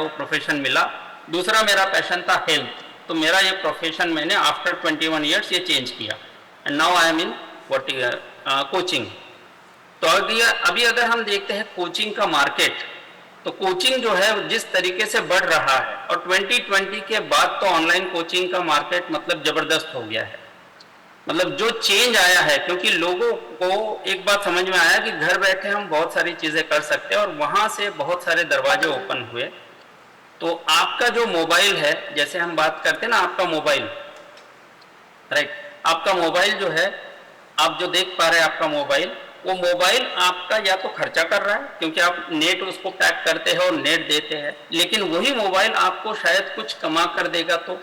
वो प्रोफेशन मिला। दूसरा मेरा पैशन था हेल्थ, तो मेरा ये प्रोफेशन मैंने आफ्टर 21 ईयर्स ये चेंज किया and now I am in coaching. तो अभी अगर हम देखते हैं कोचिंग का मार्केट, तो कोचिंग जो है जिस तरीके से बढ़ रहा है, और 2020 के बाद तो ऑनलाइन कोचिंग का मार्केट मतलब जबरदस्त हो गया है। मतलब जो चेंज आया है, क्योंकि लोगों को एक बात समझ में आया कि घर बैठे हम बहुत सारी चीजें कर सकते हैं, और वहां से बहुत सारे दरवाजे ओपन हुए। तो आपका जो मोबाइल है, जैसे हम बात करते हैं ना, आपका मोबाइल, राइट, आपका मोबाइल जो है, आप जो देख पा रहे हैं आपका मोबाइल, वो मोबाइल आपका या तो खर्चा कर रहा है क्योंकि आप नेट उसको पैक करते हैं और नेट देते हैं, लेकिन वही मोबाइल आपको शायद कुछ कमा कर देगा। तो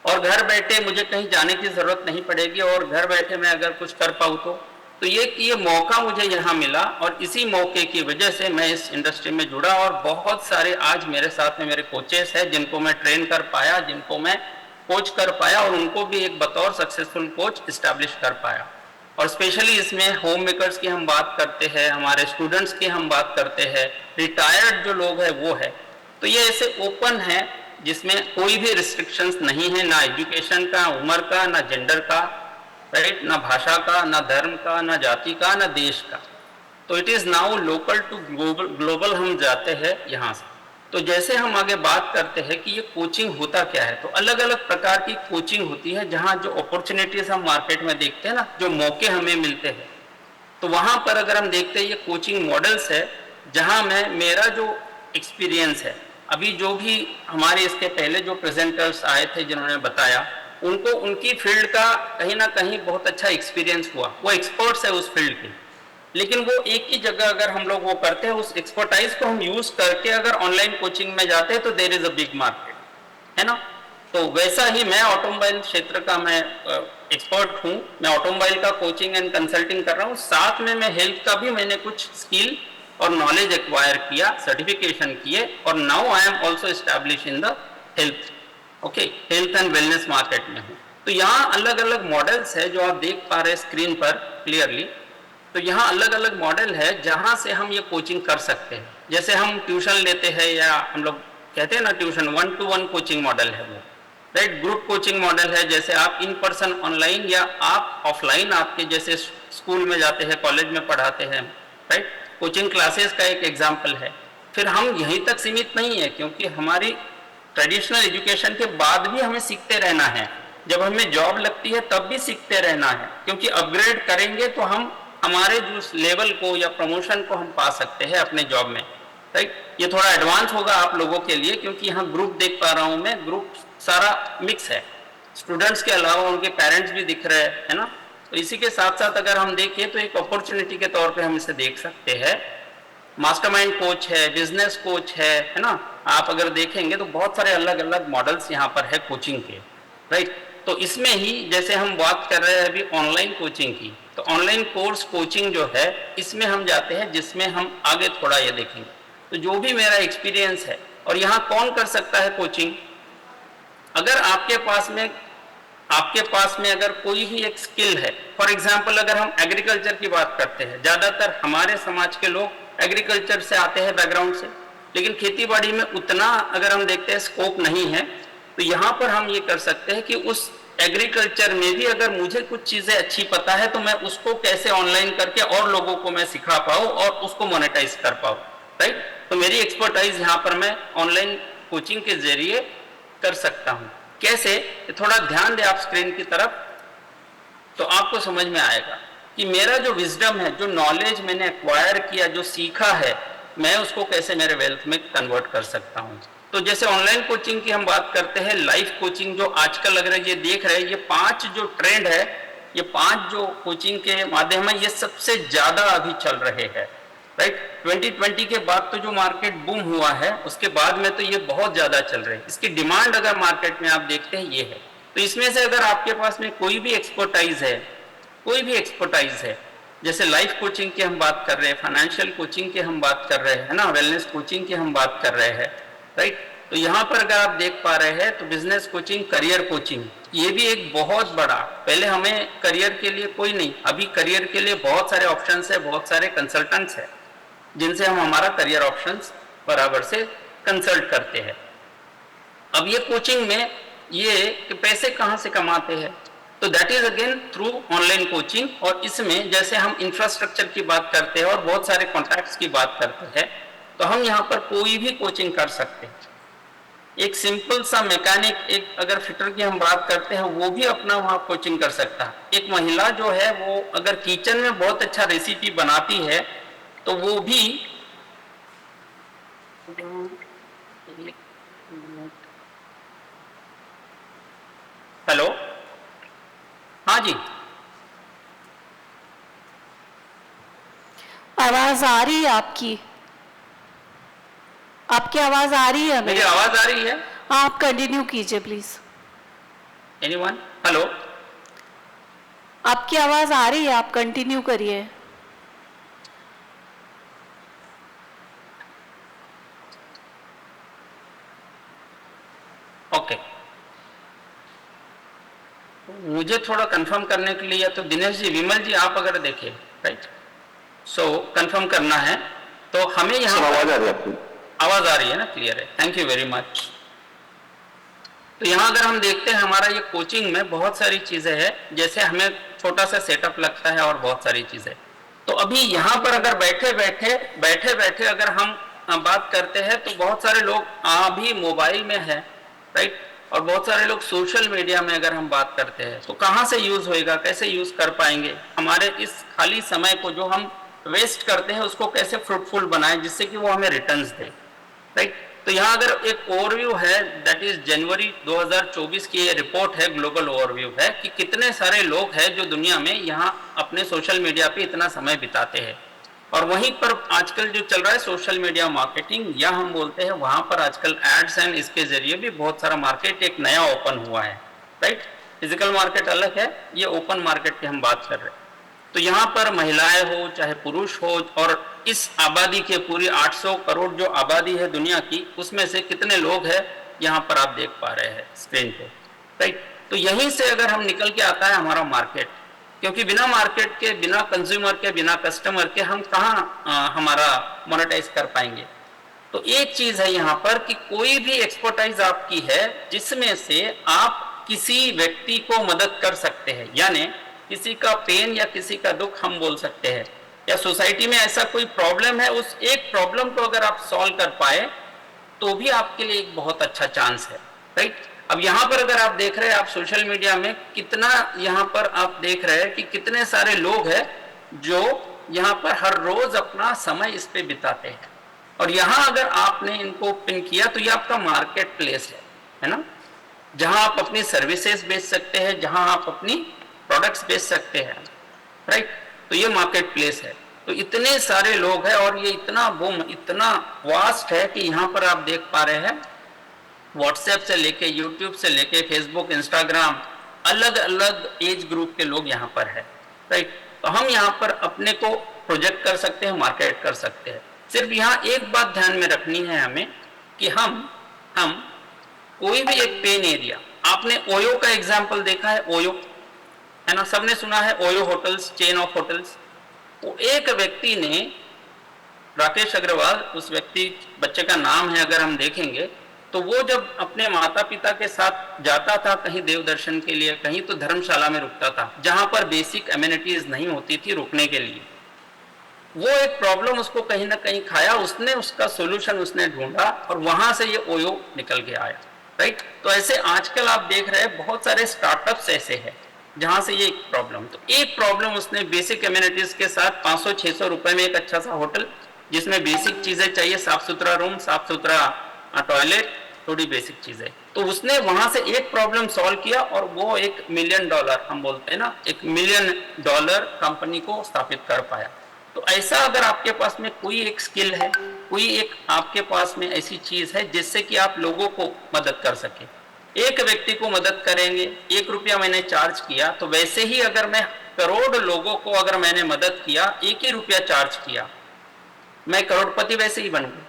और घर बैठे मुझे कहीं जाने की जरूरत नहीं पड़ेगी, और घर बैठे मैं अगर कुछ कर पाऊँ तो ये मौका मुझे यहाँ मिला, और इसी मौके की वजह से मैं इस इंडस्ट्री में जुड़ा। और बहुत सारे आज मेरे साथ में मेरे कोचेस हैं जिनको मैं ट्रेन कर पाया, जिनको मैं कोच कर पाया, और उनको भी एक बतौर सक्सेसफुल कोच इस्टेब्लिश कर पाया। और स्पेशली इसमें होम मेकर्स की हम बात करते हैं, हमारे स्टूडेंट्स की हम बात करते हैं, रिटायर्ड जो लोग हैं वो है। तो ये ऐसे ओपन है जिसमें कोई भी रिस्ट्रिक्शंस नहीं है, ना एजुकेशन का, उम्र का, ना जेंडर का, राइट, ना भाषा का, ना धर्म का, ना जाति का, ना देश का। तो it is now local to global हम जाते हैं यहाँ से। तो जैसे हम आगे बात करते हैं कि ये कोचिंग होता क्या है, तो अलग अलग प्रकार की कोचिंग होती है, जहाँ जो अपॉर्चुनिटीज हम मार्केट में देखते हैं ना, जो मौके हमें मिलते हैं, तो वहाँ पर अगर हम देखते हैं ये कोचिंग मॉडल्स है, जहाँ मैं मेरा जो एक्सपीरियंस है, अभी जो भी हमारे इसके पहले जो प्रेजेंटर्स आए थे जिन्होंने बताया, उनको उनकी फील्ड का कहीं ना कहीं बहुत अच्छा एक्सपीरियंस हुआ, वो एक्सपर्ट्स है उस फील्ड के, लेकिन वो एक ही जगह अगर हम लोग वो करते हैं, उस एक्सपर्टाइज को हम यूज करके अगर ऑनलाइन कोचिंग में जाते हैं तो there is a big market, है ना। तो वैसा ही मैं ऑटोमोबाइल क्षेत्र का मैं एक्सपर्ट हूँ, मैं ऑटोमोबाइल का कोचिंग एंड कंसल्टिंग कर रहा हूँ, साथ में मैं हेल्थ का भी मैंने कुछ स्किल और नॉलेज एक्वायर किया, सर्टिफिकेशन किए, और now I am also establish in the health, okay, health and wellness market में हूँ। तो यहाँ अलग अलग मॉडल्स है जो आप देख पा रहे हैं स्क्रीन पर क्लियरली। तो यहाँ अलग अलग मॉडल है जहाँ से हम ये कोचिंग कर सकते हैं। जैसे हम ट्यूशन लेते हैं, या हम लोग कहते हैं ना ट्यूशन, 1-to-1 कोचिंग मॉडल है वो, राइट। ग्रुप कोचिंग मॉडल है, जैसे आप इन पर्सन ऑनलाइन या आप ऑफलाइन आपके जैसे स्कूल में जाते हैं, कॉलेज में पढ़ाते हैं, राइट। कोचिंग क्लासेस का एक एग्जाम्पल है। फिर हम यहीं तक सीमित नहीं है, क्योंकि हमारी ट्रेडिशनल एजुकेशन के बाद भी हमें सीखते रहना है, जब हमें जॉब लगती है तब भी सीखते रहना है, क्योंकि अपग्रेड करेंगे तो हम हमारे जो लेवल को या प्रमोशन को हम पा सकते हैं अपने जॉब में, राइट। ये थोड़ा एडवांस होगा आप लोगों के लिए, क्योंकि यहाँ ग्रुप देख पा रहा हूँ मैं, ग्रुप सारा मिक्स है, स्टूडेंट्स के अलावा उनके पेरेंट्स भी दिख रहे हैं, है ना। तो इसी के साथ साथ अगर हम देखें तो एक अपॉर्चुनिटी के तौर पे हम इसे देख सकते हैं। मास्टरमाइंड कोच है, बिजनेस कोच है ना। आप अगर देखेंगे तो बहुत सारे अलग अलग मॉडल्स यहाँ पर है कोचिंग के, राइट। तो इसमें ही जैसे हम बात कर रहे हैं अभी ऑनलाइन कोचिंग की, तो ऑनलाइन कोर्स कोचिंग जो है इसमें हम जाते हैं, जिसमें हम आगे थोड़ा ये देखेंगे। तो जो भी मेरा एक्सपीरियंस है, और यहाँ कौन कर सकता है कोचिंग, अगर आपके पास में अगर कोई ही एक स्किल है, फॉर एग्जाम्पल अगर हम एग्रीकल्चर की बात करते हैं, ज्यादातर हमारे समाज के लोग एग्रीकल्चर से आते हैं बैकग्राउंड से, लेकिन खेती बाड़ी में उतना अगर हम देखते हैं स्कोप नहीं है, तो यहाँ पर हम ये कर सकते हैं कि उस एग्रीकल्चर में भी अगर मुझे कुछ चीजें अच्छी पता है तो मैं उसको कैसे ऑनलाइन करके और लोगों को मैं सिखा पाऊँ और उसको मोनेटाइज कर पाऊँ, राइट। तो मेरी एक्सपर्टाइज यहाँ पर मैं ऑनलाइन कोचिंग के जरिए कर सकता हूँ। कैसे, थोड़ा ध्यान दे आप स्क्रीन की तरफ, तो आपको समझ में आएगा कि मेरा जो विजडम है, जो नॉलेज मैंने एक्वायर किया, जो सीखा है, मैं उसको कैसे मेरे वेल्थ में कन्वर्ट कर सकता हूँ। तो जैसे ऑनलाइन कोचिंग की हम बात करते हैं, लाइफ कोचिंग जो आजकल लग रहा है, ये देख रहे हैं, ये 5 जो ट्रेंड है, ये 5 जो कोचिंग के माध्यम है, ये सबसे ज्यादा अभी चल रहे हैं, राइट। 2020 के बाद तो जो मार्केट बूम हुआ है, उसके बाद में तो ये बहुत ज्यादा चल रहे हैं। इसकी डिमांड अगर मार्केट में आप देखते हैं ये है। तो इसमें से अगर आपके पास में कोई भी एक्सपर्टाइज है, जैसे लाइफ कोचिंग की हम बात कर रहे हैं, फाइनेंशियल कोचिंग की हम बात कर रहे हैं ना, वेलनेस कोचिंग की हम बात कर रहे हैं, राइट। तो यहाँ पर अगर आप देख पा रहे हैं तो बिजनेस कोचिंग, करियर कोचिंग, ये भी एक बहुत बड़ा, पहले हमें करियर के लिए कोई नहीं, अभी करियर के लिए बहुत सारे ऑप्शंस है, बहुत सारे कंसल्टेंट्स है जिनसे हम हमारा करियर ऑप्शंस बराबर से कंसल्ट करते हैं। अब ये कोचिंग में ये कि पैसे कहाँ से कमाते हैं, तो that is again through online coaching. और इसमें जैसे हम इंफ्रास्ट्रक्चर की बात करते हैं और बहुत सारे कॉन्टैक्ट्स की बात करते हैं, तो हम यहाँ पर कोई भी कोचिंग कर सकते हैं। एक सिंपल सा मैकेनिक, एक अगर फिटर की हम बात करते हैं, वो भी अपना वहाँ कोचिंग कर सकता है। एक महिला जो है वो अगर किचन में बहुत अच्छा रेसिपी बनाती है तो वो भी हेलो, हाँ जी, आवाज आ रही है आपकी? आपकी आवाज आ रही है हमें? मेरी आवाज आ रही है? हाँ, आप कंटिन्यू कीजिए प्लीज। एनीवन? हेलो, आपकी आवाज आ रही है, आप कंटिन्यू करिए। ओके। मुझे थोड़ा कंफर्म करने के लिए, या तो दिनेश जी, विमल जी, आप अगर देखें, राइट, सो कंफर्म करना है तो हमें यहाँ आवाज आ रही है आपकी? आवाज आ रही है ना? क्लियर है, थैंक यू वेरी मच। तो यहाँ अगर हम देखते हैं हमारा ये कोचिंग में बहुत सारी चीजें हैं, जैसे हमें छोटा सा सेटअप लगता है और बहुत सारी चीजें। तो अभी यहाँ पर अगर बैठे बैठे अगर हम बात करते हैं तो बहुत सारे लोग अभी मोबाइल में है, राइट, और बहुत सारे लोग सोशल मीडिया में अगर हम बात करते हैं तो कहाँ से यूज होएगा, कैसे यूज कर पाएंगे, हमारे इस खाली समय को जो हम वेस्ट करते हैं उसको कैसे फ्रूटफुल बनाएं जिससे कि वो हमें रिटर्न्स दे, राइट। तो यहाँ अगर एक ओवरव्यू है, दैट इज जनवरी 2024 की ये रिपोर्ट है, ग्लोबल ओवरव्यू है कि कितने सारे लोग हैं जो दुनिया में यहाँ अपने सोशल मीडिया पे इतना समय बिताते हैं। और वहीं पर आजकल जो चल रहा है सोशल मीडिया मार्केटिंग, या हम बोलते हैं वहां पर आजकल एड्स एंड इसके जरिए भी बहुत सारा मार्केट एक नया ओपन हुआ है, राइट। फिजिकल मार्केट अलग है, ये ओपन मार्केट की हम बात कर रहे हैं। तो यहाँ पर महिलाएं हो चाहे पुरुष हो, और इस आबादी के पूरी 800 करोड़ जो आबादी है दुनिया की, उसमें से कितने लोग हैं यहाँ पर आप देख पा रहे हैं स्क्रीन पे, राइट। तो यहीं से अगर हम निकल के आता है हमारा मार्केट, क्योंकि बिना मार्केट के, बिना कंज्यूमर के, बिना कस्टमर के हम कहाँ हमारा मोनेटाइज कर पाएंगे। तो एक चीज है यहाँ पर कि कोई भी एक्सपर्टाइज आपकी है जिसमें से आप किसी व्यक्ति को मदद कर सकते हैं, यानी किसी का पेन या किसी का दुख हम बोल सकते हैं, या सोसाइटी में ऐसा कोई प्रॉब्लम है, उस एक प्रॉब्लम को अगर आप सॉल्व कर पाए तो भी आपके लिए एक बहुत अच्छा चांस है, राइट। अब यहाँ पर अगर आप देख रहे हैं, आप सोशल मीडिया में कितना यहाँ पर आप देख रहे हैं कि कितने सारे लोग हैं जो यहाँ पर हर रोज अपना समय इस पे बिताते हैं। और यहाँ अगर आपने इनको पिन किया तो ये आपका मार्केट प्लेस है ना, जहाँ आप अपनी सर्विसेज बेच सकते हैं, जहाँ आप अपनी प्रोडक्ट्स बेच सकते हैं, राइट। तो ये मार्केट प्लेस है। तो इतने सारे लोग हैं और ये इतना बूम, इतना वास्ट है कि यहाँ पर आप देख पा रहे हैं व्हाट्सएप से लेके, यूट्यूब से लेके, फेसबुक, इंस्टाग्राम, अलग अलग एज ग्रुप के लोग यहाँ पर है, राइट। तो हम यहाँ पर अपने को प्रोजेक्ट कर सकते हैं, मार्केट कर सकते हैं। सिर्फ यहाँ एक बात ध्यान में रखनी है हमें कि हम कोई भी एक पेन एरिया, आपने ओयो का एग्जाम्पल देखा है, ओयो है ना, सबने सुना है OYO hotels, chain of hotels. वो एक व्यक्ति ने, राकेश अग्रवाल उस व्यक्ति, बच्चे का नाम है, अगर हम देखेंगे तो वो जब अपने माता पिता के साथ जाता था कहीं देव दर्शन के लिए, कहीं तो धर्मशाला में रुकता था जहां पर बेसिक एमिनिटीज नहीं होती थी रुकने के लिए। वो एक प्रॉब्लम उसको कहीं ना कहीं खाया, उसने उसका सोल्यूशन उसने ढूंढा और वहां से ये ओयो निकल के आया, राइट। तो ऐसे आजकल आप देख रहे हैं बहुत सारे स्टार्टअप्स ऐसे हैं जहां से ये एक प्रॉब्लम, तो एक प्रॉब्लम उसने बेसिक एमिनिटीज के साथ 500-600 रुपए में एक अच्छा सा होटल जिसमें बेसिक चीजें चाहिए, साफ सुथरा रूम, साफ सुथरा टॉयलेट, थोड़ी बेसिक चीजें, तो उसने वहां से एक प्रॉब्लम सॉल्व किया और वो $1 मिलियन, हम बोलते हैं ना, $1 मिलियन कंपनी को स्थापित कर पाया। तो ऐसा अगर आपके पास में कोई एक स्किल है, कोई एक आपके पास में ऐसी चीज है जिससे कि आप लोगों को मदद कर सके, एक व्यक्ति को मदद करेंगे, ₹1 मैंने चार्ज किया, तो वैसे ही अगर मैं करोड़ लोगों को अगर मैंने मदद किया, ₹1 चार्ज किया, मैं करोड़पति वैसे ही बन गया,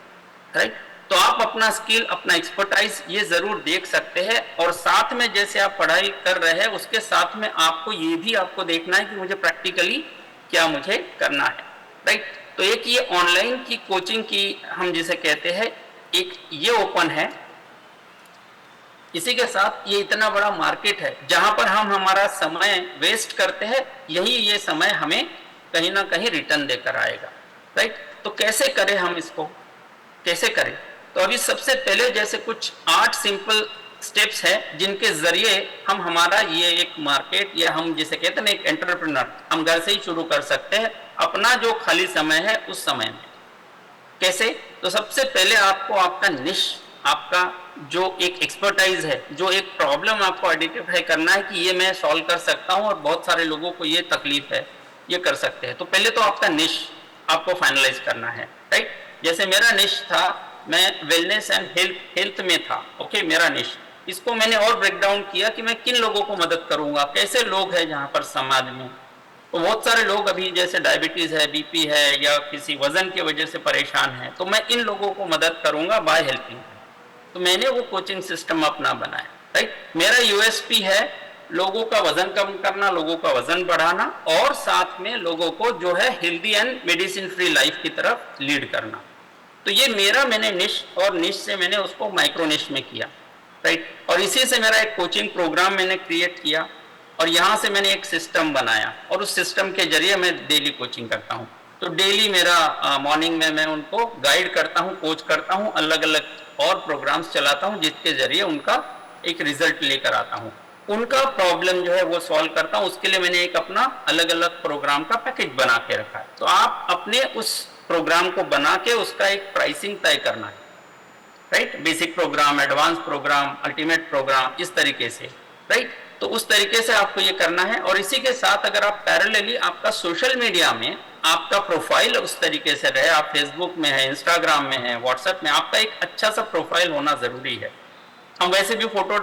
राइट। तो आप अपना स्किल, अपना एक्सपर्टाइज ये जरूर देख सकते हैं, और साथ में जैसे आप पढ़ाई कर रहे हैं उसके साथ में आपको ये भी आपको देखना है कि मुझे प्रैक्टिकली क्या मुझे करना है, राइट। तो एक ये ऑनलाइन की कोचिंग की हम जिसे कहते हैं एक ये ओपन है, इसी के साथ ये इतना बड़ा मार्केट है जहां पर हम हमारा समय वेस्ट करते हैं, यही ये समय हमें कहीं ना कहीं रिटर्न देकर आएगा, राइट। तो कैसे करें हम इसको, कैसे करें? तो अभी सबसे पहले जैसे कुछ 8 सिंपल स्टेप्स है जिनके जरिए हम हमारा ये एक मार्केट, या हम जिसे कहते हैं एक एंटरप्रेन्योर, हम घर से ही शुरू कर सकते हैं अपना जो खाली समय है उस समय में। कैसे? तो सबसे पहले आपको आपका निश, आपका जो एक एक्सपर्टाइज है, जो एक प्रॉब्लम आपको आइडेंटिफाई करना है कि ये मैं सॉल्व कर सकता हूं और बहुत सारे लोगों को ये तकलीफ है, ये कर सकते हैं। तो पहले तो आपका निश आपको फाइनलाइज करना है, राइट। जैसे मेरा निश था, मैं वेलनेस एंड हेल्थ में था, ओके, मेरा निश। इसको मैंने और ब्रेक डाउन किया कि मैं किन लोगों को मदद करूंगा, कैसे लोग हैं जहां पर समाज में। तो बहुत सारे लोग अभी जैसे डायबिटीज है, बीपी है, या किसी वजन की वजह से परेशान है, तो मैं इन लोगों को मदद करूंगा बाय हेल्पिंग। तो मैंने वो कोचिंग सिस्टम अपना बनाया, राइट। मेरा यूएसपी है लोगों का वजन कम करना, लोगों का वजन बढ़ाना, और साथ में लोगों को जो है healthy and medicine free life की तरफ लीड करना। तो ये मेरा मैंने निश, और निश से मैंने उसको माइक्रो निश में किया, राइट। और इसी से मेरा एक कोचिंग प्रोग्राम मैंने क्रिएट किया, और यहाँ से मैंने एक सिस्टम बनाया, और उस सिस्टम के जरिए मैं डेली कोचिंग करता हूँ। तो डेली मेरा मॉर्निंग में मैं उनको गाइड करता हूँ, कोच करता हूँ, अलग अलग और प्रोग्राम्स चलाता हूँ जिसके जरिए उनका एक रिजल्ट लेकर आता हूँ, उनका प्रॉब्लम जो है वो सॉल्व करता हूँ। उसके लिए मैंने एक अपना अलग अलग प्रोग्राम का पैकेज बना के रखा है। तो आप अपने उस प्रोग्राम को बना के उसका एक प्राइसिंग तय करना है, right. Basic program, advance program, ultimate program, इस तरीके से, राइट। तो उस तरीके से आपको ये करना है। और इसी के साथ अगर आप पैरेलली आपका सोशल मीडिया में आपका प्रोफाइल उस तरीके से रहे, आप फेसबुक में है, इंस्टाग्राम में है, व्हाट्सएप में, आपका एक अच्छा सा प्रोफाइल होना जरूरी है। हम वैसे भी फोटो